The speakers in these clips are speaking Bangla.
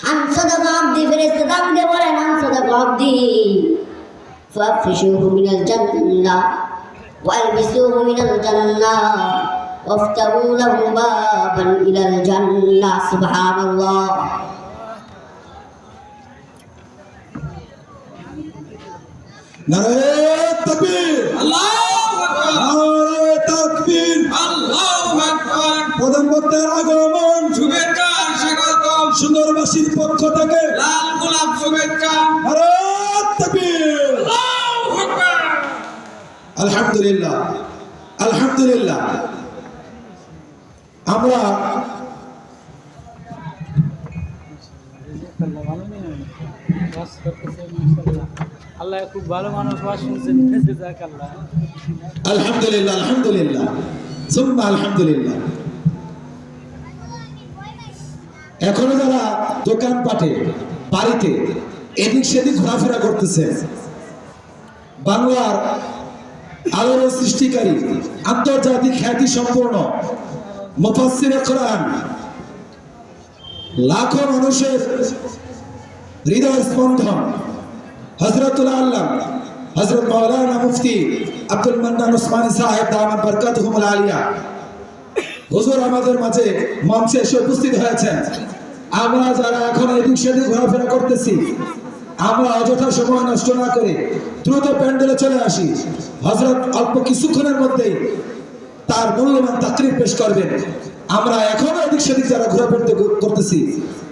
আনসাদাকা আব্দি ফেরেশতা দামকে বলেন আনসাদাকা আব্দি ফাফিশুহু মিনাল জান্নাহ ওয়ালবিসুহু মিনাল জান্নাহ ওয়াফতাহু লাহু বাবান ইলাল জান্নাহ সুবহানাল্লাহ। নারে তাকবীর, আল্লাহু আকবার, নারে তাকবীর, আল্লাহু আকবার। প্রধান বক্তার আগমন, শুভেচ্ছা স্বাগতম, সুন্দরবাসীর পক্ষ থেকে লাল গোলাপ শুভেচ্ছা। নারে তাকবীর। আল্লাহু আকবার। আলহামদুলিল্লাহ, আলহামদুলিল্লাহ। আমরা আল্লাহ খুব ভালো মানুষ ওয়াজ শুনছেন, জাযাকাল্লাহ। আলহামদুলিল্লাহ, আলহামদুলিল্লাহ, সুম্মা আলহামদুলিল্লাহ। এখনো যারা দোকান পাটে বাড়িতে এদিক সেদিক ঘোরাফেরা করতেছে, বাংলার আলোর সৃষ্টিকারী আন্তর্জাতিক খ্যাতি সম্পন্ন মুফাসসিরে কোরআন, লাখো মানুষের হৃদয় স্পন্দন হযরতুল আল্লাহ হযরত মাওলানা মুফতি আব্দুল মান্নান উসমানী সাহেব দামাত বরকাতুহুমুল আলিয়া হুজুর আমাদের মাঝে মঞ্চে এসে উপস্থিত হয়েছেন। আমরা যারা এখন এদিক সেদিক ঘোরাফেরা করতেছি, আমরা অযথা সময় নষ্ট না করে দ্রুত প্যান্ডেলে চলে আসি। হযরত অল্প কিছুক্ষণের মধ্যেই তার মূল্যবান তাকরীর পেশ করবেন। আমরা এখনো এদিক সেদিক যারা ঘোরাফেরা করতেছি,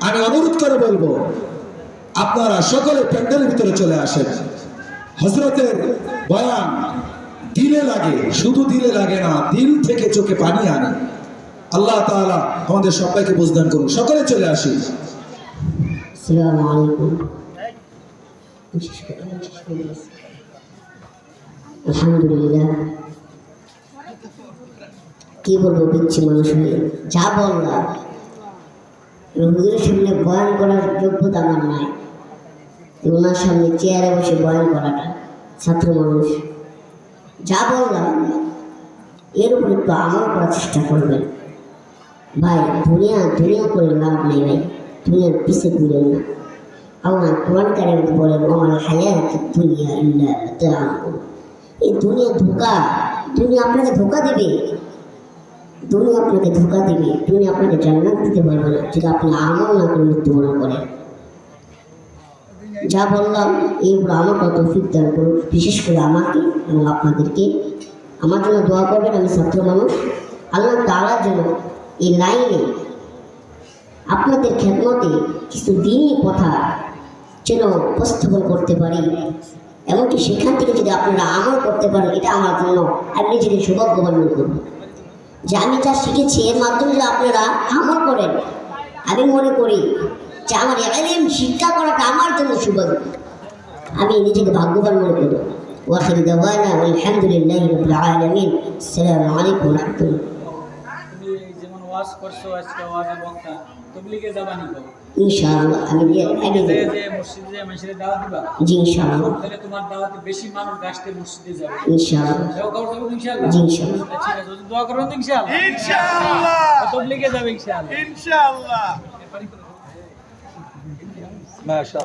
আমি অনুরোধ করে বলবো আপনারা সকলে প্যান্ডেলের ভিতরে চলে আসেন। হযরতের বয়ান দিলে লাগে, শুধু দিলে লাগে না, দিল থেকে চোখে পানি আনে। আল্লাহ তাআলা আমাদের সবাইকে বুঝদান করুন। সকলে চলে আসি। আসসালামু আলাইকুম। আলহামদুলিল্লাহ, কি বলবো, পিচ্ছি মানুষ হয়ে যা বললাম, হুজুরের সামনে বয়ান করার যোগ্যতা আমার নাই। ওনার সামনে চেয়ারে বসে বয়ান করাটা, ছাত্র মানুষ যা বললাম এর উপর একটু আমল করার চেষ্টা করবেন ভাই। দুনিয়া দুনিয়া করে লাভ নেই ভাই, দুনিয়ার পিছে ঘুরেন না। আল্লাহ কোরআন কারিমে বলেন ওমাল হায়াতুদ দুনিয়া ইল্লা মাতাউ। এই দুনিয়া ধোঁকা, দুনিয়া আপনাকে ধোঁকা দেবে, দুনিয়া আপনাকে ধোঁকা দেবে, দুনিয়া আপনাকে জান্নাত দিতে পারবে না যদি আপনি আমল না করে মৃত্যুবরণ করেন। যা বললাম এইগুলো আমাকে তৌফিক দান করুন, বিশেষ করে আমাকে এবং আপনাদেরকে। আমার জন্য দোয়া করবেন, আমি ছাত্র মানুষ। আল্লাহ তাআলার জন্য এই লাইনে আপনাদের খেদমতে কিছু দিনই কথা যেন উপস্থাপন করতে পারি, এমনকি সেখান থেকে যদি আপনারা আমল করতে পারেন, এটা আমার জন্য আমি নিজেকে সৌভাগ্যবান মনে করব। যে আমি যা শিখেছি এর মাধ্যমে যদি আপনারা আমল করেন, আমি মনে করি যে আমার ইলম শিক্ষা করাটা আমার জন্য সৌভাগ্য, আমি নিজেকে ভাগ্যবান মনে করব। ওয়াখির দাওয়ানা আলহামদুলিল্লাহি রাব্বিল আলামিন। আসসালামু আলাইকুম ওয়া রাহমাতুল্লাহ। তুমি যেমন ওয়াজ করছো, আজকে ওয়াজের বক্তা, তবলিগে যাবানি কও। ইনশাআল্লাহ আমি আগে যে যে মসজিদে যে মানুষের দাওয়াত দিবা, জি ইনশাআল্লাহ, তাহলে তোমার দাওয়াতে বেশি মানুষ আসতে মসজিদে যাবে। ইনশাআল্লাহ, দোয়া করো তো ইনশাআল্লাহ। জি ইনশাআল্লাহ, ঠিক আছে, যদি দোয়া করবেন তো ইনশাআল্লাহ। ইনশাআল্লাহ, তবলিগে যাবে ইনশাআল্লাহ। ইনশাআল্লাহ। মাশাআল্লাহ।